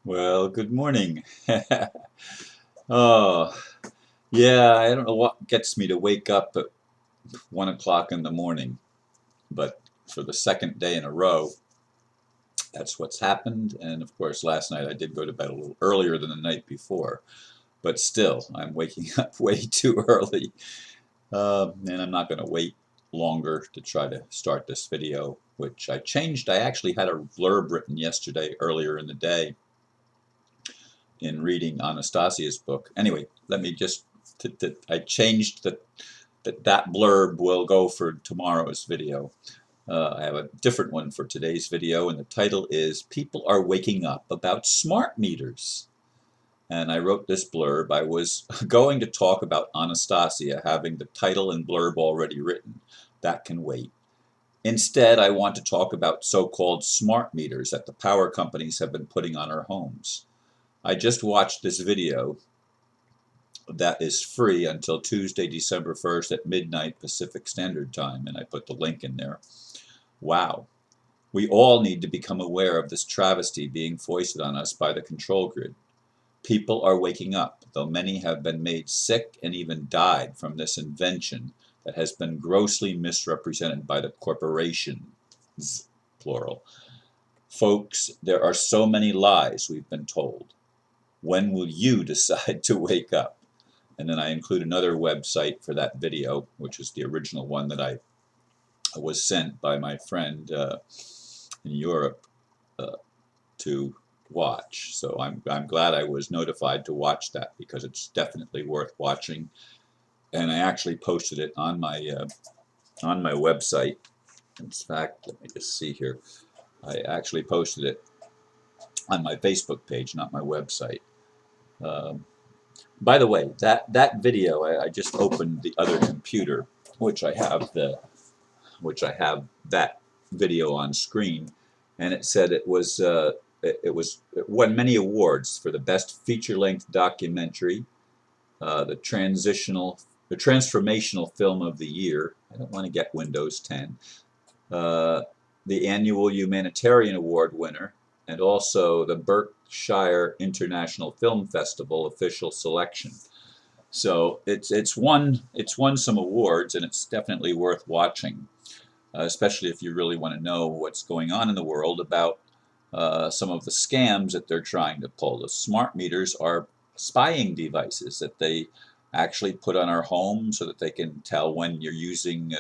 Well, good morning. Oh, yeah, I don't know what gets me to wake up at 1 o'clock in the morning, but for the second day in a row, that's what's happened. And of course, last night I did go to bed a little earlier than the night before, but still, I'm waking up way too early. And I'm not going to wait longer to try to start this video, which I changed. I actually had a blurb written yesterday earlier in the day in reading Anastasia's book. Anyway, let me just, I changed that blurb will go for tomorrow's video. I have a different one for today's video, and the title is People Are Waking Up About Smart Meters. And I wrote this blurb. I was going to talk about Anastasia having the title and blurb already written. That can wait. Instead, I want to talk about so-called smart meters that the power companies have been putting on our homes. I just watched this video that is free until Tuesday, December 1st at midnight Pacific Standard Time, and I put the link in there. Wow. We all need to become aware of this travesty being foisted on us by the control grid. People are waking up, though many have been made sick and even died from this invention that has been grossly misrepresented by the corporations, plural. Folks, there are so many lies we've been told. When will you decide to wake up? And then I include another website for that video, which is the original one that I was sent by my friend in Europe to watch. So I'm glad I was notified to watch that because it's definitely worth watching. And I actually posted it on my website. In fact, let me just see here. I actually posted it on my Facebook page, not my website. Um, By the way, that video, I just opened the other computer, which I have that video on screen, and it said it won many awards for the best feature-length documentary, the transformational film of the year. I don't want to get Windows 10. Uh, the annual humanitarian award winner, and also the Berkshire International Film Festival official selection. So it's won some awards, and it's definitely worth watching, especially if you really want to know what's going on in the world about some of the scams that they're trying to pull. The smart meters are spying devices that they actually put on our home so that they can tell when you're using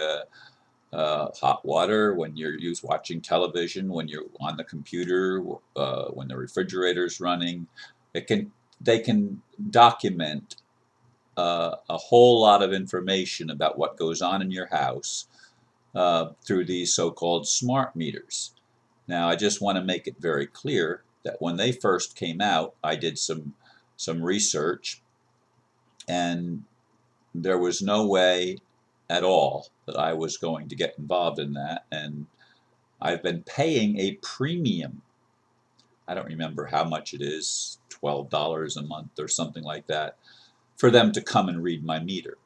hot water, when you're watching television, when you're on the computer, when the refrigerator's running. They can document a whole lot of information about what goes on in your house through these so-called smart meters. Now, I just want to make it very clear that when they first came out, I did some research, and there was no way at all that I was going to get involved in that, and I've been paying a premium. I don't remember how much it is, $12 a month or something like that, for them to come and read my meter,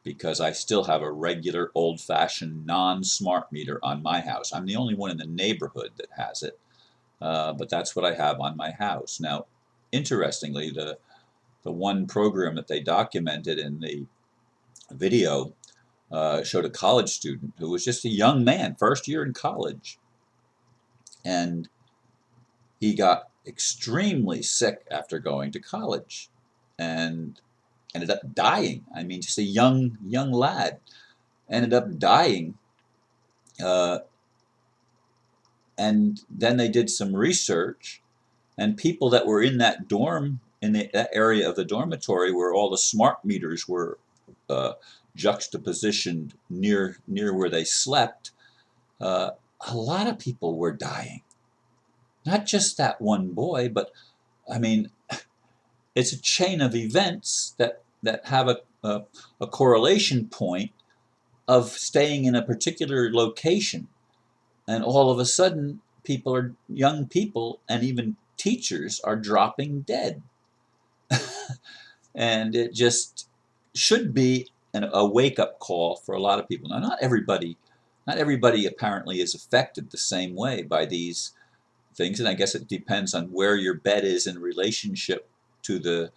because I still have a regular old-fashioned non-smart meter on my house. I'm the only one in the neighborhood that has it, but that's what I have on my house. Now, interestingly, the one program that they documented in the video showed a college student who was just a young man, first year in college, and he got extremely sick after going to college and ended up dying. I mean, just a young lad ended up dying. Uh, and then they did some research, and people that were in that dorm, in that area of the dormitory where all the smart meters were uh, juxtapositioned near where they slept, uh, a lot of people were dying. Not just that one boy, but I mean, it's a chain of events that have a correlation point of staying in a particular location, and all of a sudden young people and even teachers are dropping dead. And it just should be a wake-up call for a lot of people. Now, not everybody apparently is affected the same way by these things, and I guess it depends on where your bed is in relationship to the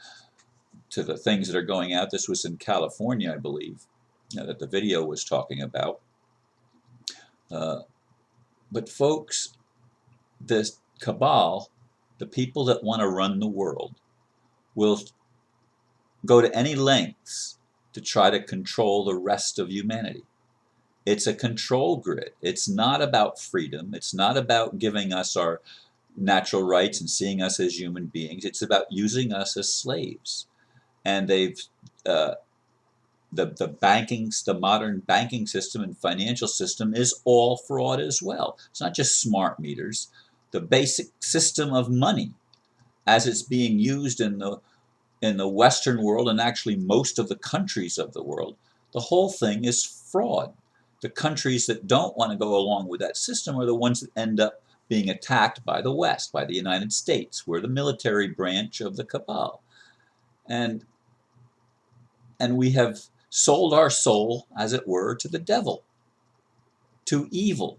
things that are going out. This was in California, I believe, that the video was talking about. But folks, the cabal, the people that want to run the world, will go to any lengths to try to control the rest of humanity. It's a control grid. It's not about freedom. It's not about giving us our natural rights and seeing us as human beings. It's about using us as slaves. And they've the modern banking system and financial system is all fraud as well. It's not just smart meters. The basic system of money, as it's being used in the Western world, and actually most of the countries of the world, the whole thing is fraud. The countries that don't want to go along with that system are the ones that end up being attacked by the West, by the United States. We're the military branch of the cabal. And we have sold our soul, as it were, to the devil, to evil.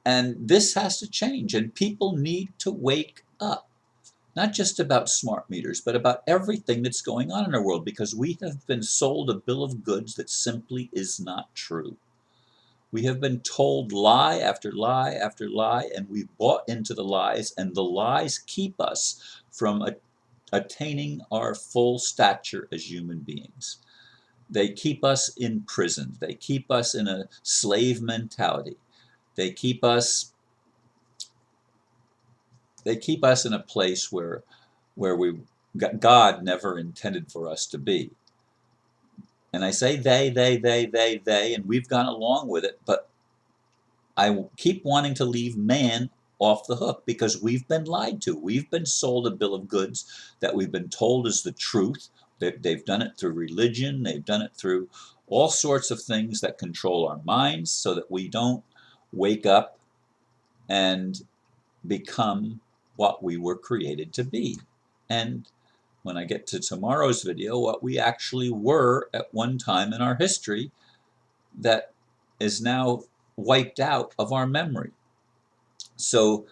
And this has to change, and people need to wake up. Not just about smart meters, but about everything that's going on in our world, because we have been sold a bill of goods that simply is not true. We have been told lie after lie after lie, and we've bought into the lies, and the lies keep us from attaining our full stature as human beings. They keep us in prison. They keep us in a slave mentality. They keep us in a place where God never intended for us to be. And I say they, and we've gone along with it, but I keep wanting to leave man off the hook, because we've been lied to. We've been sold a bill of goods that we've been told is the truth. They've done it through religion. They've done it through all sorts of things that control our minds so that we don't wake up and become what we were created to be. And when I get to tomorrow's video, what we actually were at one time in our history that is now wiped out of our memory. So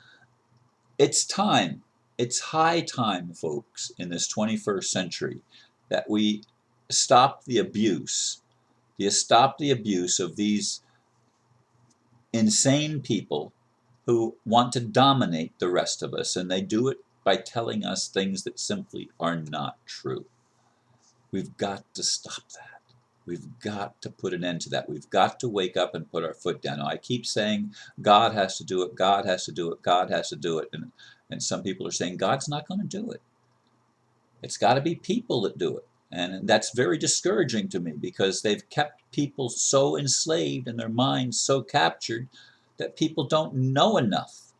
it's time. It's high time, folks, in this 21st century, that we stop the abuse. Stop the abuse of these insane people who want to dominate the rest of us, and they do it by telling us things that simply are not true. We've got to stop that. We've got to put an end to that. We've got to wake up and put our foot down. Now, I keep saying God has to do it, God has to do it, God has to do it, and some people are saying God's not going to do it. It's got to be people that do it. And that's very discouraging to me, because they've kept people so enslaved and their minds so captured that people don't know enough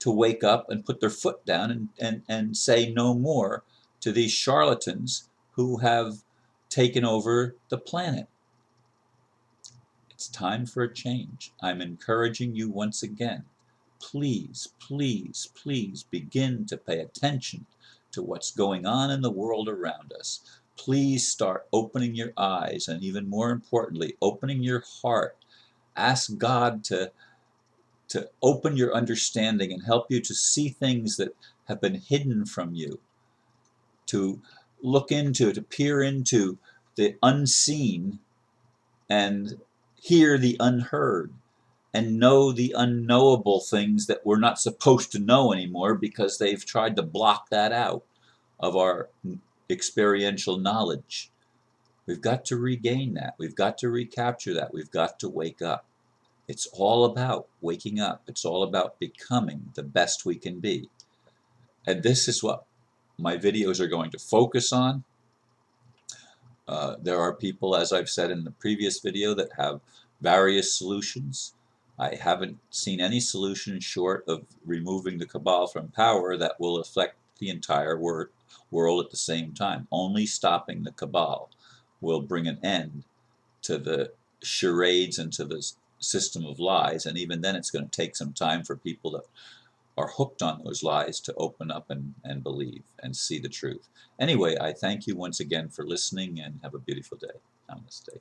to wake up and put their foot down and say no more to these charlatans who have taken over the planet. It's time for a change. I'm encouraging you once again. Please, please, please begin to pay attention to what's going on in the world around us. Please start opening your eyes, and even more importantly, opening your heart. Ask God to open your understanding and help you to see things that have been hidden from you, to look into, to peer into the unseen and hear the unheard and know the unknowable things that we're not supposed to know anymore, because they've tried to block that out of our experiential knowledge. We've got to regain that. We've got to recapture that. We've got to wake up. It's all about waking up. It's all about becoming the best we can be. And this is what my videos are going to focus on. There are people, as I've said in the previous video, that have various solutions. I haven't seen any solution short of removing the cabal from power that will affect the entire world at the same time. Only stopping the cabal will bring an end to the charades and to the system of lies, and even then it's going to take some time for people that are hooked on those lies to open up and believe and see the truth. Anyway, I thank you once again for listening, and have a beautiful day. Namaste.